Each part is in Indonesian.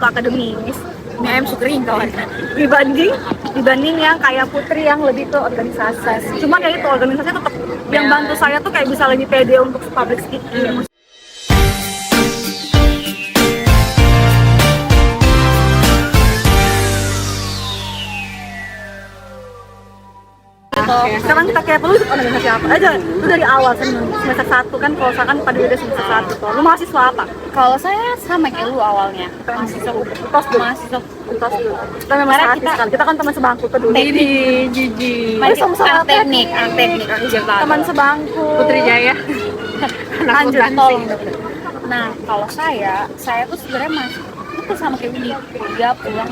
akademis, ini ayam sukering kawan. Dibanding yang kayak Putri yang lebih ke organisasi. Cuma kayak itu organisasi tetap yang bantu saya tuh kayak bisa lebih pede untuk public speaking. Sekarang kita kayak perlu organisasi apa aja itu dari awal semester 1 kan. Kalau misalkan pada udah semester 1 tuh lu mahasiswa apa? Kalau saya sama kayak lu awalnya mahasiswa utos dulu. Kita memang kita kan teman sebangku tuh dulu. Jiji. Sama-sama teknik teman sebangku. Putri Jaya. Lanjut tolong. Nah kalau saya tuh sebenarnya masih itu sama kayak Windy, kuliah pulang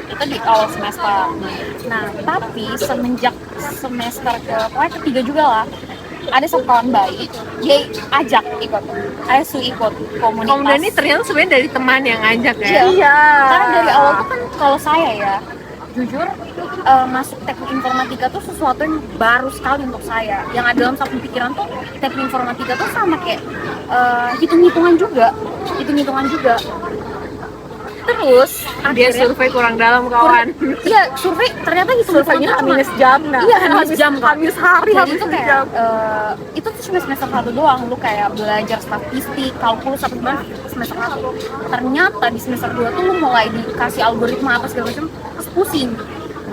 itu di awal semester. Nah tapi semenjak semester pokoknya ketiga juga lah, ada satu kawan baik dia ajak ikut komunitas. Komunitas ini ternyata sebenarnya dari teman yang ngajak ya. Iya. Karena dari awal tuh kan kalau saya ya jujur masuk teknik informatika tuh sesuatu yang baru sekali untuk saya. Yang ada dalam satu pikiran tuh teknik informatika tuh sama kayak hitung-hitungan juga. Terus Dia survei kurang dalam kawan. Iya, survei ternyata Surveinya minus jam. Iya, habis jam kan. Habis hari, jadi habis itu kayak jam. itu tuh cuma semester 1 doang, lu kayak belajar statistik, kalkulus apa gimana semester 1. Ternyata di semester 2 tuh lu mulai dikasih algoritma apa segala macam, terus pusing.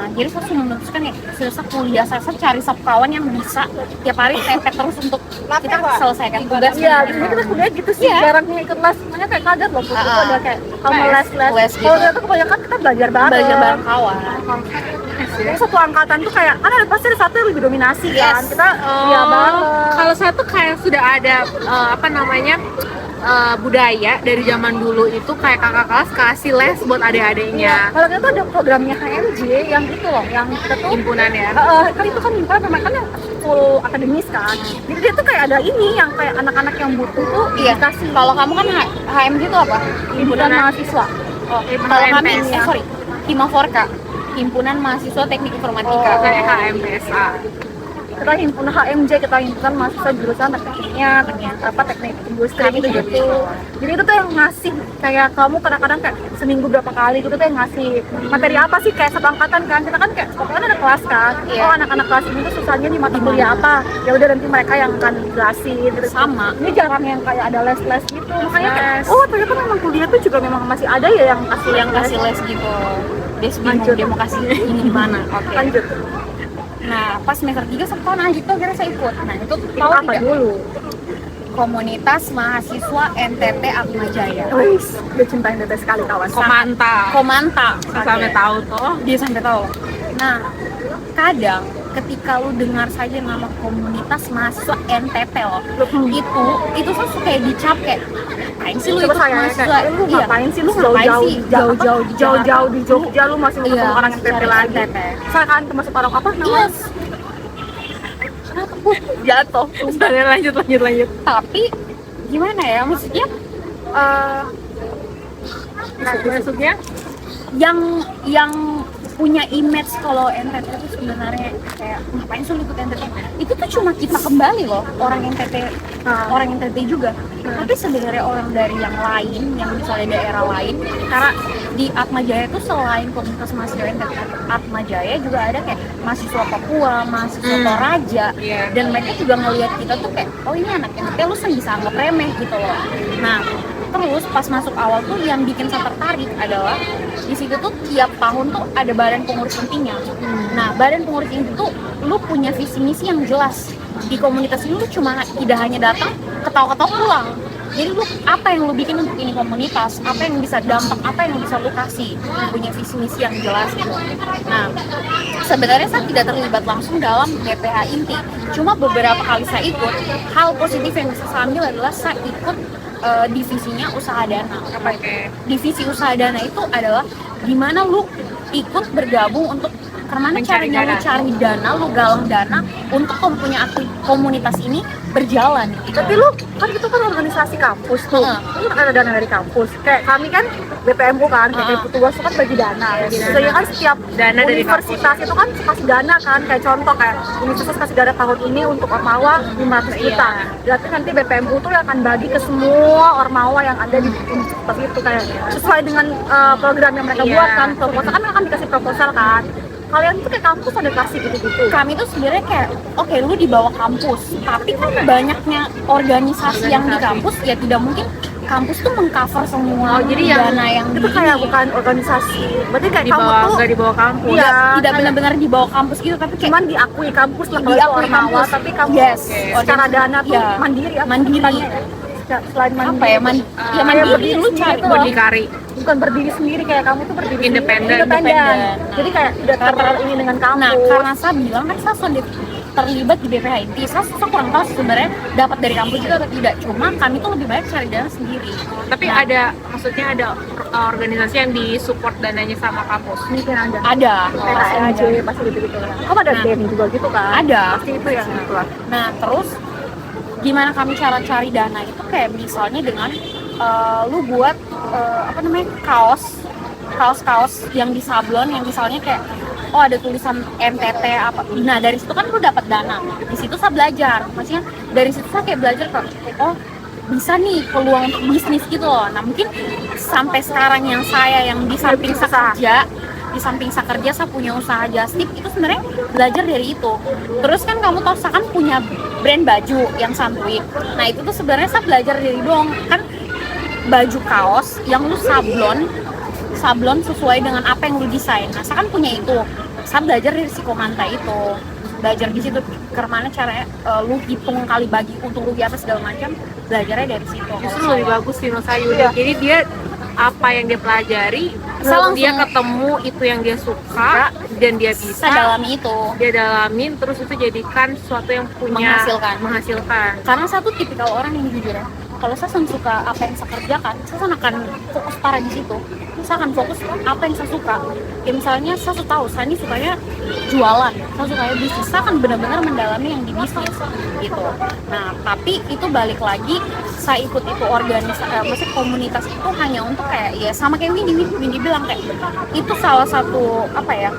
Nah, jadi saya memutuskan ya, selesai kuliah saya cari satu kawan yang bisa tiap hari tepet terus untuk kita selesaikan tugas. Iya, jadi kita kuliah gitu sih, jarang ikut les, makanya kayak kaget loh, Putri tuh ada kayak kamu les gitu. Kalau ternyata kebanyakan kita belajar bareng kawan. Jadi satu angkatan tuh kayak, kan ada pasti ada satu yang lebih dominasi kan, kita iya bareng. Kalau saya tuh kayak sudah ada budaya dari zaman dulu itu kayak kakak kelas kasih les buat adik-adiknya. Kalau kita ada programnya HMJ yang itu loh, yang kita tuh Himpunan ya. kan itu kan himpunan memang kan yang full akademis kan. Jadi dia tuh kayak ada ini yang kayak anak-anak yang butuh tuh dikasih. Kalau kamu kan HMJ itu apa? Himpunan mahasiswa. Oh, kalau kami Himaforka, Himpunan Mahasiswa Teknik Informatika. Kayak HMSA. Kita himpunan HMJ, kita himpunan mahasiswa jurusan teknik kimia, teknik industri gitu. Jadi itu tuh yang ngasih kayak kamu kadang-kadang kayak seminggu berapa kali gitu tuh yang ngasih materi apa sih kayak satu angkatan kan. Kita kan kayak pokoknya ada kelas kan. Oh anak-anak kelas ini tuh susahnya di mata kuliah apa. Ya udah nanti mereka yang akan jelasin gitu. Sama. Ini jarang yang kayak ada les-les gitu. Makanya kayak ternyata memang kuliah tuh juga memang masih ada ya yang kasih les gitu. Dia mau kasih ini di mana. Oke. Lanjut. Nah, pas semester 3 setahun aja tuh akhirnya saya ikut. Nah, itu tahu apa tidak? dulu? Komunitas Mahasiswa NTT Atma Jaya. Wis, dia cinta NTT sekali kawan. Komanta. Sampai tahu tuh. Dia sampai tahu. Nah, kadang ketika lu dengar saja nama komunitas mahasiswa NTT loh, itu tuh kayak dicap kayak ngapain sih lu ikut mahasiswa? Lu ngapain sih lu jauh-jauh di Jogja lu masih ketemu orang NTT lagi. Saya kan termasuk orang apa namanya? Jatuh. Lanjut. Tapi gimana ya maksudnya? Maksudnya yang punya image kalau NTT itu sebenarnya kayak ngapain sih lu ikut NTT? Itu tuh cuma kita kembali loh orang NTT juga. Tapi sebenarnya orang dari yang lain, yang misalnya daerah lain, karena di Atma Jaya itu selain komunitas mahasiswa NTT Atma Jaya juga ada kayak mahasiswa Papua, mahasiswa Toraja, dan mereka juga ngelihat kita tuh kayak oh ini anak NTT lu bisa anggap remeh gitu loh. Nah terus pas masuk awal tuh yang bikin saya tertarik adalah di situ tuh tiap tahun tuh ada badan pengurus intinya. Nah badan pengurus inti tuh lu punya visi misi yang jelas. Di komunitas ini lu cuma tidak hanya datang ketawa-ketawa pulang. Jadi lu apa yang lu bikin untuk ini komunitas, apa yang bisa dampak, apa yang bisa lu kasih, punya visi misi yang jelas gitu. Nah sebenarnya saya tidak terlibat langsung dalam BPH inti, cuma beberapa kali saya ikut, hal positif yang bisa saya ambil adalah saya ikut divisinya usaha dana. Divisi usaha dana itu adalah gimana lu ikut bergabung untuk karena caranya lu cari dana, lu galang dana untuk kamu punya komunitas ini berjalan gitu. Tapi lu kan itu kan organisasi kampus tuh, lu kan ada dana dari kampus. Kayak kami kan BPMU kan, kayak petugas tuh kan bagi dana. Soalnya kan setiap Dana dari universitas itu kan kasih dana kan, kayak contoh kayak universitas kasih dana tahun ini untuk Ormawa 500 juta. Berarti nanti BPMU tuh yang akan bagi ke semua Ormawa yang ada di universitas itu kayak sesuai dengan program yang mereka buat kan. Proposal kan akan dikasih proposal kan. Kalian tuh kayak kampus ada kasih gitu-gitu. Kami tuh sebenarnya kayak oke, lu di bawah kampus, tapi kan banyaknya organisasi yang di kampus ya tidak mungkin kampus tuh mengcover semua jadi yang dana yang itu kayak bukan organisasi, berarti kayak di kamu bawah tuh nggak di bawah kampus. iya, tidak kayak benar-benar di bawah kampus gitu, tapi kayak cuman diakui kampus lah kalau diakui itu Ormawa, kampus. tapi kamu Yes. secara dana tuh Iya. mandiri ya, Mandiri. bukannya ya? Selain mandiri apa ya ya mandiri berdiri lu sendiri cari tuh loh. Berdikari. Bukan berdiri sendiri, kayak kamu tuh berdiri Independen. sendiri, independen. Nah. Jadi kayak udah terlalu ini dengan kampus. Nah, karena saya bilang kan saya sudah terlibat di BPH Inti, saya kurang tahu sebenarnya dapat dari kampus juga atau tidak. Cuma kami tuh lebih banyak cari dana sendiri. Tapi ada, maksudnya ada organisasi yang disupport dananya sama kampus. mungkin ada Ada, pasti PKNJ ada. pasti gitu lah. Kamu ada Nah. BEM juga gitu kan? Ada. Pasti itu yang itu lah. Nah, terus gimana kami cara cari dana itu kayak misalnya dengan lu buat apa namanya kaos yang di sablon yang misalnya kayak oh ada tulisan MTT apa. Nah, dari situ kan lu dapat dana. Di situ saya belajar. Maksudnya dari situ saya kayak belajar kok oh bisa nih peluang untuk bisnis gitu loh. Nah, mungkin sampai sekarang yang saya yang di samping saya kerja saya punya usaha just tip itu sebenarnya belajar dari itu. Terus kan kamu tahu saya kan punya brand baju yang santuy. Nah, itu tuh sebenarnya saya belajar dari dong kan baju kaos yang lu sablon sesuai dengan apa yang lu desain. Nah, saya kan punya itu. Saya belajar dari si Komanta itu. Belajar di situ kemana caranya lu hitung kali bagi untung rugi apa segala macam. Belajarnya dari situ. Justru lebih bagus sih Nusa Yuda. Jadi dia apa yang dia pelajari, Saya langsung- dia ketemu itu yang dia suka dan dia bisa Saya dalami itu. dia dalamin, terus itu jadikan sesuatu yang punya menghasilkan. Karena saya tuh tipikal orang yang jujur ya, kalau saya suka apa yang saya kerjakan, saya akan fokus parah di situ. Saya akan fokus apa yang saya suka. Kayak misalnya saya tahu saya ini sukanya jualan, saya sukanya bisnis, saya akan benar-benar mendalami yang di bisnis gitu. Nah, tapi itu balik lagi saya ikut itu maksudnya komunitas itu hanya untuk kayak ya sama kayak Windy bilang kayak itu salah satu apa ya,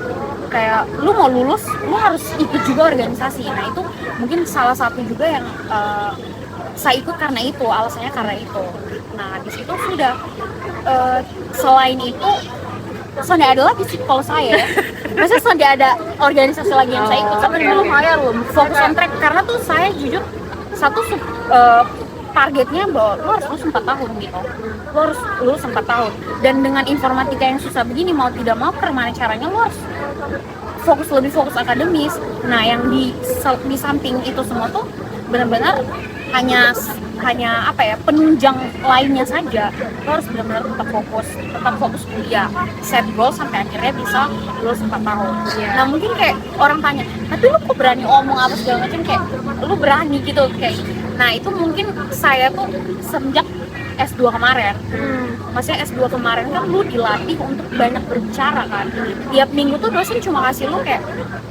kayak lu mau lulus lu harus ikut juga organisasi. Nah, itu mungkin salah satu juga yang saya ikut karena itu, alasannya karena itu. Nah, di situ sudah selain itu sudah ada lagi sih kalau saya ya. Maksudnya sudah ada organisasi lagi yang saya ikut, tapi Tapi belum lumayan loh. fokus on track karena tuh saya jujur targetnya bahwa lo harus lulus 4 tahun gitu. Lo harus lulus 4 tahun. Dan dengan informatika yang susah begini mau tidak mau gimana caranya lo harus lebih fokus akademis. Nah, yang di samping itu semua tuh benar-benar hanya apa ya, penunjang lainnya saja. Lo harus benar-benar tetap fokus kuliah, set goal sampai akhirnya bisa lulus 4 tahun. Nah, mungkin kayak orang tanya, tapi lu kok berani omong apa segala macam, kayak lu berani gitu kayak. Nah, itu mungkin saya tuh semenjak S2 kemarin. Maksudnya S2 kemarin kan lu dilatih untuk banyak berbicara kan. Tiap minggu tuh dosen cuma kasih lu kayak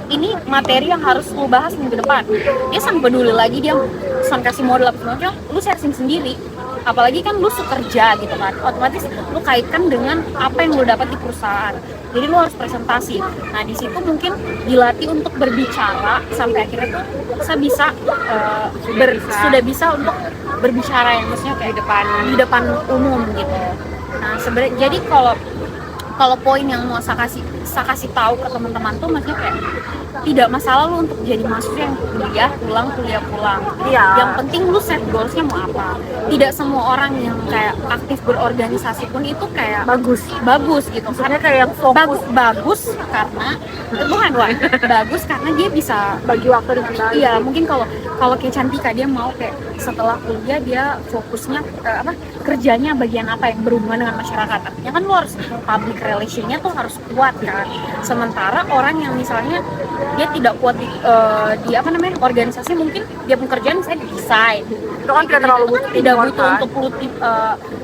ini materi yang harus lu bahas minggu depan. Dia sangat peduli lagi, dia sangat kasih model apa semacam, lu searching sendiri. Apalagi kan lu kerja gitu kan, otomatis lu kaitkan dengan apa yang lu dapat di perusahaan. Jadi lu harus presentasi. Nah, di situ mungkin dilatih untuk berbicara sampai akhirnya tuh saya bisa sudah bisa untuk berbicara yang maksudnya kayak di depan umum gitu. Nah, sebenarnya jadi kalau poin yang mau saya kasih tahu ke teman-teman tuh maksudnya kayak tidak masalah lu untuk jadi mahasiswa yang kuliah pulang. Iya. Yang penting lu set goalsnya mau apa. Tidak semua orang yang kayak aktif berorganisasi pun itu kayak bagus gitu. Karena kayak yang fokus Bagus karena bagus karena dia bisa bagi waktu dengan baik. iya, mungkin kalau kayak Cantika dia mau kayak setelah kuliah dia fokusnya kerjanya bagian apa yang berhubungan dengan masyarakat. Artinya kan lu harus public relationnya tuh harus kuat kan. Sementara orang yang misalnya dia tidak kuat di organisasi, mungkin dia pekerjaan saya desain. Itu kan tidak terlalu butuh tidak teamwork, butuh kan? untuk lu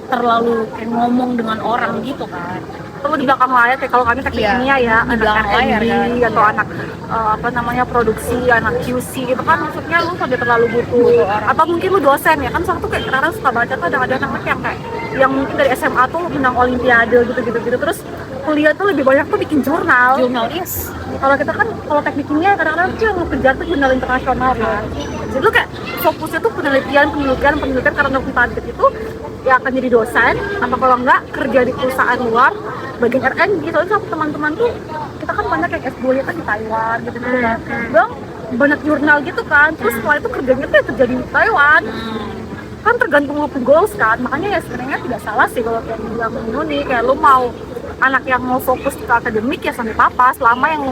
terlalu kayak ngomong dengan orang gitu kan. atau lu di belakang layar kayak kalau kami teknik kimia ya, di anak belakang layar R&D kan. atau anak apa namanya produksi, anak QC itu kan maksudnya lu sampai terlalu butuh orang. atau mungkin lu dosen ya kan, soalnya tuh kayak kadang suka baca tuh ada anak yang kayak yang mungkin dari SMA tuh menang olimpiade gitu terus kuliah tuh lebih banyak tuh bikin jurnal. Jurnalis. Kalau kita kan kalau teknik kimia kadang-kadang tuh yang lu kejar tuh jurnal internasional kan, jadi lu kayak fokusnya tuh penelitian karena lu target itu ya akan jadi dosen atau kalau enggak kerja di perusahaan luar bagian R&D. Soalnya sama teman-teman tuh kita kan banyak yang S2 nya kan di Taiwan gitu kan, bang banyak jurnal gitu kan, terus setelah itu kerjanya tuh ya kerja di Taiwan kan, tergantung lu goals kan. Makanya ya sebenarnya tidak salah sih kalau kayak bilang ini kayak lu mau anak yang mau fokus ke akademik ya sampai papa, selama yang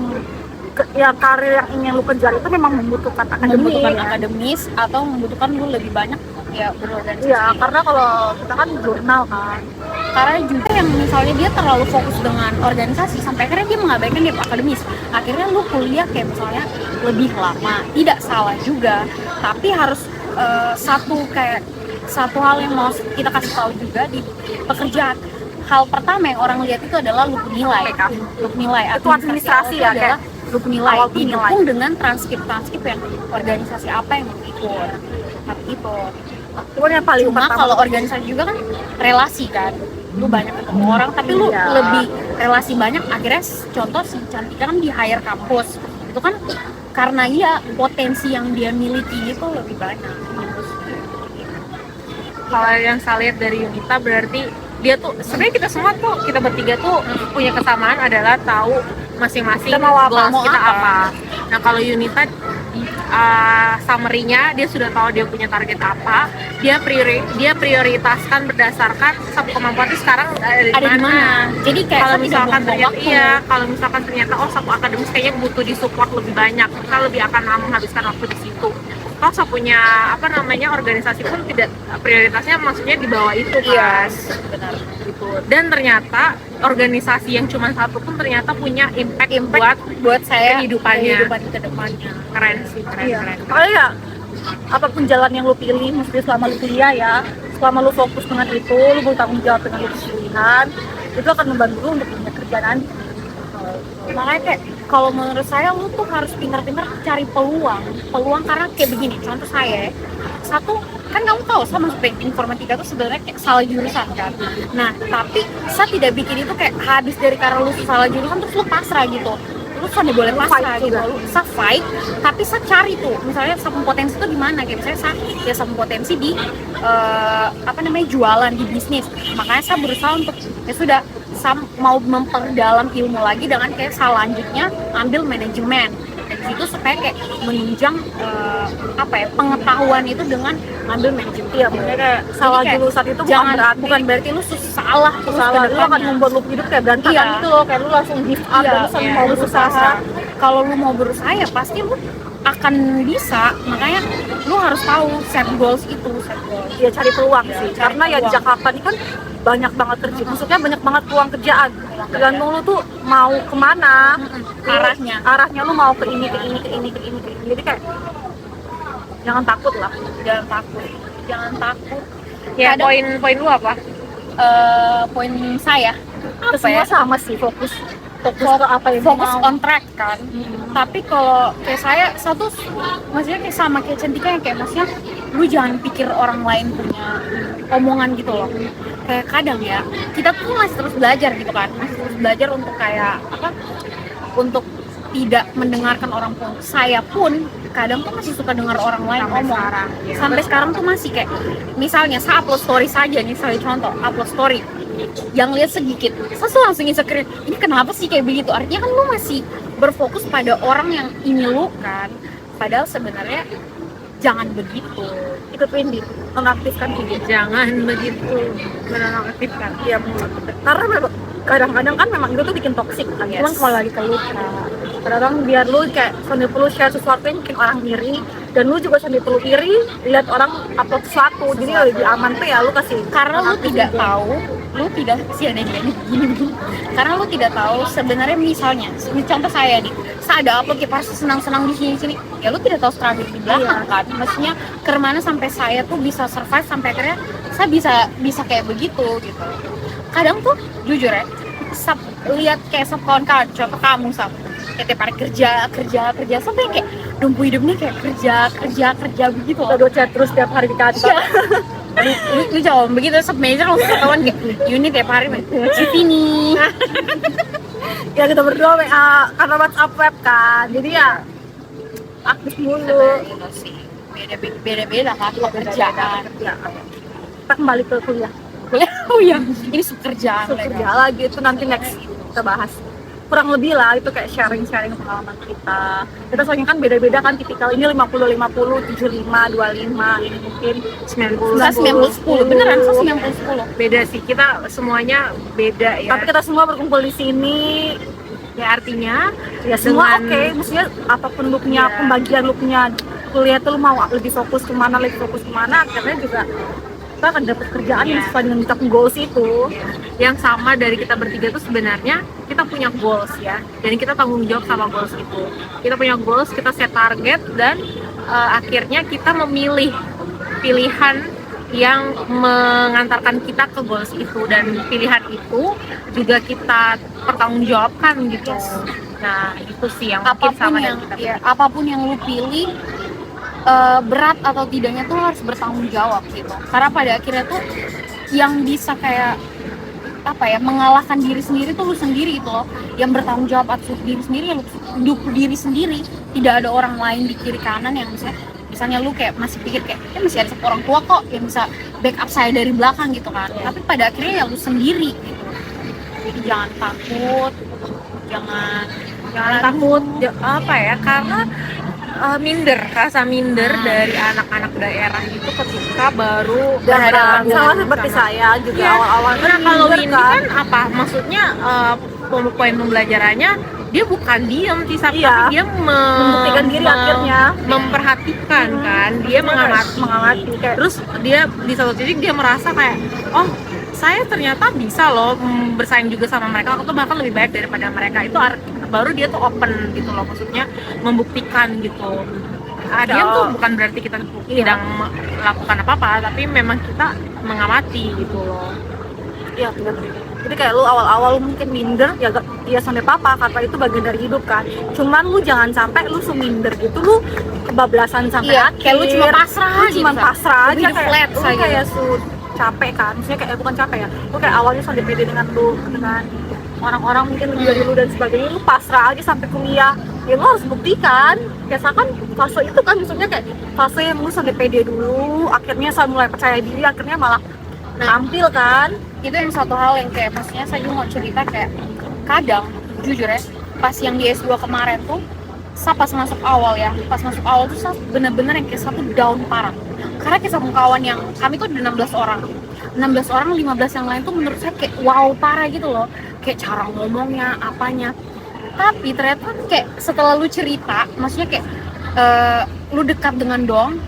yang karir yang ingin lu kejar itu memang membutuhkan akademik, akademis atau membutuhkan lu lebih banyak ya berorganisasi. Iya, karena kalau kita kan jurnal kan. Karena juga yang misalnya dia terlalu fokus dengan organisasi sampai akhirnya dia mengabaikan dia akademis. Akhirnya lu kuliah kayak misalnya lebih lama, tidak salah juga. Tapi harus satu hal yang mau kita kasih tahu juga di pekerjaan. Hal pertama yang orang lihat itu adalah lu nilai. Lu nilai Itu administrasi ya, adalah lu nilai awal didukung dengan transkrip yang organisasi apa yang lu ikut. Itu. Cuman yang paling Cuma pertama kalau organisasi juga kan relasi kan, lu banyak ketemu orang tapi lu Iya. lebih relasi banyak. Akhirnya contoh si Cantika kan di hire kampus itu kan karena ya potensi yang dia miliki itu lebih banyak. Kalau yang saya lihat dari Yunita berarti dia tuh sebenarnya kita semua tuh, kita bertiga tuh punya kesamaan adalah tahu masing-masing Kita mau apa, goals kita apa. Nah kalau Yunita summary-nya dia sudah tahu dia punya target apa, dia prioritaskan berdasarkan satu kemampuan itu sekarang ada di mana. Jadi kayak Kalau kita misalkan tidak ternyata buang-buang kalau misalkan ternyata satu akademis kayaknya butuh disupport lebih banyak, kita lebih akan menghabiskan waktu di situ. Kalau saya punya organisasi pun tidak prioritasnya maksudnya di bawah itu kan. benar. Gitu. Dan ternyata organisasi yang cuma satu pun ternyata punya impact buat saya kehidupannya. kehidupan ke depannya. Keren sih, keren. Makanya ya apapun jalan yang lu pilih, mesti selama lu kuliah ya, selama lu fokus dengan itu, lu bertanggung jawab dengan itu pilihan, itu akan membantu lu untuk punya kerja nanti. Makanya kayak kalau menurut saya lu tuh harus pintar-pintar cari peluang karena kayak begini. Contoh saya, satu kan kamu tahu sama informatika tuh sebenarnya kayak salah jurusan kan. Nah tapi saya tidak bikin itu kayak habis dari karena lu salah jurusan terus lu pasrah gitu. Lu kan boleh pasrah gitu, lu bisa fight, tapi saya cari tuh misalnya saya potensi itu di mana, kayak misalnya saya potensi di jualan di bisnis. Makanya saya berusaha untuk ya sudah saya mau memperdalam ilmu lagi dengan kayak selanjutnya ambil manajemen dari situ supaya kayak menunjang pengetahuan itu dengan ambil manajemen. Iya, makanya kayak salah kayak jurusan itu bukan berarti lu salah terus salah, lu akan kedepannya. membuat lu hidup kayak berantakan Iya. gitu loh, kayak lu langsung give up dan lu mau berusaha. Kalau lu mau berusaha ya pasti lu akan bisa. Makanya lu harus tahu set goals. Ya cari peluang Ya, sih, cari karena ya di peluang. Jakarta ini kan banyak banget kerja, maksudnya banyak banget peluang kerjaan. Tergantung lu tuh mau kemana, arahnya lu mau ke ini. Jadi kayak jangan takut lah. Jangan takut. Ya, Kadang- poin lu apa? Poin saya Itu semua sama sih, fokus ke apa yang lu fokus mau. on track kan. Tapi kalau kayak saya satu maksudnya kayak sama kayak Cantika yang kayak maksudnya lu jangan pikir orang lain punya omongan gitu loh. Kayak kadang ya kita tuh masih terus belajar gitu kan, masih terus belajar untuk kayak untuk tidak mendengarkan orang pun. Saya pun kadang tuh masih suka dengar orang lain ngomong. Sampai sekarang tuh masih kayak misalnya saya upload story saja nih, misalnya contoh upload story yang lihat sedikit, saya tuh langsung insecure, ini kenapa sih kayak begitu? Artinya kan lu masih berfokus pada orang yang ini lu kan, padahal sebenarnya jangan begitu. Itu Windy, nonaktifkan video. Jangan begitu menonaktifkan. Iya, karena memang kadang-kadang kan memang itu tuh bikin toksik kan. Cuman kalau lagi ke lu kadang biar lu kayak sambil perlu share sesuatu yang bikin orang iri, dan lu juga sambil perlu iri lihat orang upload sesuatu. Jadi lebih aman tuh ya lu kasih, Karena lu tidak tahu, lu tidak sih ada yang gini. Karena lu tidak tahu sebenarnya misalnya, contoh saya nih, saya ada upload kayak pasti senang-senang di sini, ya lu tidak tahu strategi di belakang kan. Maksudnya kemana sampai saya tuh bisa survive sampai akhirnya saya bisa kayak begitu gitu. Kadang tuh jujur ya, sub lihat kayak sub kawan-kawan, contoh kamu sub kayak tiap hari kerja sampai kayak dumpu hidupnya kayak kerja begitu loh. Kita chat terus tiap hari di kantor. Lu jawab begitu sub manager langsung ketahuan kayak Yuni tiap hari CV nih. Ya kita berdua WA karena WhatsApp web kan, jadi ya aktif mulu. Gitu sih, beda-beda kan pekerjaan. Kita kembali ke kuliah. Oh iya, ini kerjaan Kerja lagi itu nanti next kita bahas. Kurang lebih lah itu kayak sharing pengalaman kita. Kita soalnya kan beda-beda kan, tipikal ini 50-50, 75-25, ini mungkin 90-10, beneran 90-10. Beda sih, kita semuanya beda ya. Tapi kita semua berkumpul di sini. Ya artinya Ya semua dengan- oke, maksudnya apapun lu punya Iya. pembagian lu punya kuliah tuh lu mau lebih fokus kemana, akhirnya juga kita akan dapat kerjaan yang Iya. sesuai dengan kita goals itu. yang sama dari kita bertiga tuh sebenarnya kita punya goals ya, dan kita tanggung jawab sama goals itu. Kita punya goals, kita set target, dan akhirnya kita memilih pilihan yang mengantarkan kita ke goals itu, dan pilihan itu juga kita pertanggungjawabkan gitu. Nah itu sih yang mungkin sama dengan kita. Apapun yang lu pilih, berat atau tidaknya tuh harus bertanggung jawab gitu. Karena pada akhirnya tuh yang bisa kayak apa ya, mengalahkan diri sendiri tuh lu sendiri itu loh, yang bertanggung jawab atas diri sendiri, ya lu hidup diri sendiri. Tidak ada orang lain di kiri kanan yang misalnya lu kayak masih pikir kayak masih ada orang tua kok yang bisa backup saya dari belakang gitu kan. Tapi pada akhirnya ya lu sendiri gitu. Jadi jangan takut, jangan takut apa ya, karena rasa minder dari anak-anak daerah itu ketika baru berhadapan Sama seperti saya juga Iya. awal-awal Nah kalau minder ini kan apa maksudnya, poin pembelajarannya dia bukan diam sih, tapi Iya. dia Membuktikan diri akhirnya. memperhatikan kan, dia mengamati kayak terus dia di satu titik dia merasa kayak, oh saya ternyata bisa loh bersaing juga sama mereka, aku tuh bahkan lebih baik daripada mereka. Itu baru dia tuh open gitu loh, maksudnya membuktikan gitu. Diam tuh bukan berarti kita tidak melakukan apa-apa, tapi memang kita mengamati gitu loh. iya benar. Jadi kayak lu awal-awal lu mungkin minder ya sampai papa, karena itu bagian dari hidup kan. Cuman lu jangan sampai lu minder gitu, lu kebablasan sampai akhir. kayak lu cuma pasrah Lu aja cuma gitu. pasrah Lu aja, hidup kayak flat lu aja. kayak capek kan, maksudnya kayak bukan capek ya, lu kayak awalnya sampai pede dengan orang-orang mungkin lebih dari lu dan sebagainya, lu pasrah aja sampai kuliah. Ya lu harus buktikan, kayak kan fase itu kan, maksudnya kayak fase yang lu sampai pede dulu, akhirnya saya mulai percaya diri, akhirnya malah tampil kan. Itu yang satu hal yang kayak maksudnya saya juga mau cerita kayak kadang jujur ya, pas yang di S2 kemarin tuh pas masuk awal tuh saya bener-bener yang kayak satu down parah. Karena kayak satu kawan yang kami tuh ada 16 orang, 15 yang lain tuh menurut saya kayak wow parah gitu loh, kayak cara ngomongnya apanya. Tapi ternyata kayak setelah lu cerita, maksudnya kayak lu dekat dengan Dong,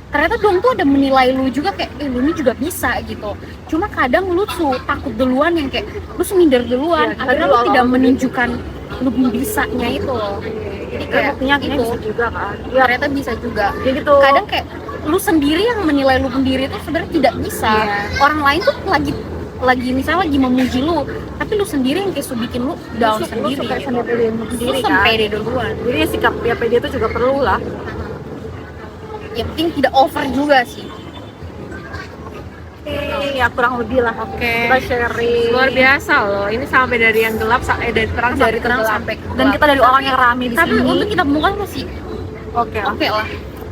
ternyata Dong tuh ada menilai lu juga kayak lu ini juga bisa gitu. Cuma kadang lu tuh takut duluan, yang kayak lu minder duluan, Iya, akhirnya tapi lu tidak awal-awal menunjukkan lu bisanya itu loh. Jadi kayak buktinya itu bisa juga kan. ya, ternyata bisa juga. Ya gitu. Kadang kayak lu sendiri yang menilai lu sendiri itu sebenarnya tidak bisa. Orang lain tuh lagi misalnya lagi memuji lu, tapi lu sendiri yang kayak bikin lu down sendiri. Lu sampai pede sendiri Lu kan. pede duluan. Jadi ya sikap dia pede itu juga perlu lah. Yang penting tidak over juga sih. Ya kurang lebih lah. Oke. Kita sharing. Luar biasa loh, ini sampai dari yang gelap dari terang Dari sampai terang gelap. sampai Dan kita dari orang yang rame di tapi sini. untuk kita muka masih Oke lah. oke lah,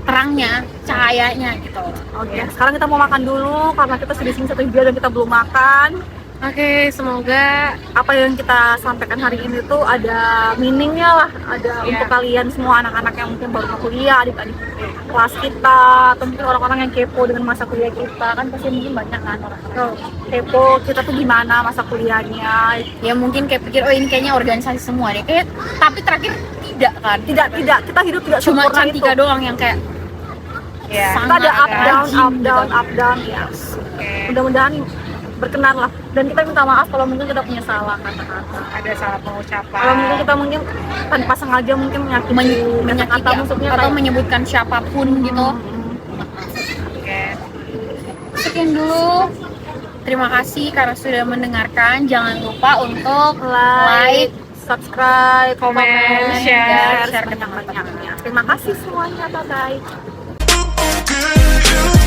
terangnya, cahayanya gitu. Oke. Sekarang kita mau makan dulu karena kita sudah di sini 1 jam dan kita belum makan. Oke, semoga Apa yang kita sampaikan hari ini tuh ada meaningnya lah, ada Iya. untuk kalian semua anak-anak yang mungkin baru mau kuliah, adik-adik kelas kita, atau mungkin orang-orang yang kepo dengan masa kuliah kita, kan pasti mungkin banyak kan orang-orang kepo kita tuh gimana masa kuliahnya. Ya mungkin kayak pikir oh ini kayaknya organisasi semua deh, kayak tapi terakhir tidak kan. Tidak, kita hidup tidak Cuma sempurna itu. Cantika doang yang kayak ya. Kita ada up down, rajin up down, gitu. up down, yes. Oke. Mudah-mudahan berkenan lah, dan kita minta maaf kalau mungkin kita punya salah kata-kata. Ada salah pengucapan. Kalau mungkin kita tanpa sengaja mungkin menyakiti, menyakiti kata maksudnya atau kayak, menyebutkan siapapun gitu. Oke. Sekian dulu Terima kasih karena sudah mendengarkan. Jangan lupa untuk Like, subscribe, komen, komen, share share ke sebanyak-banyaknya. Terima kasih semuanya, bye bye. Good, you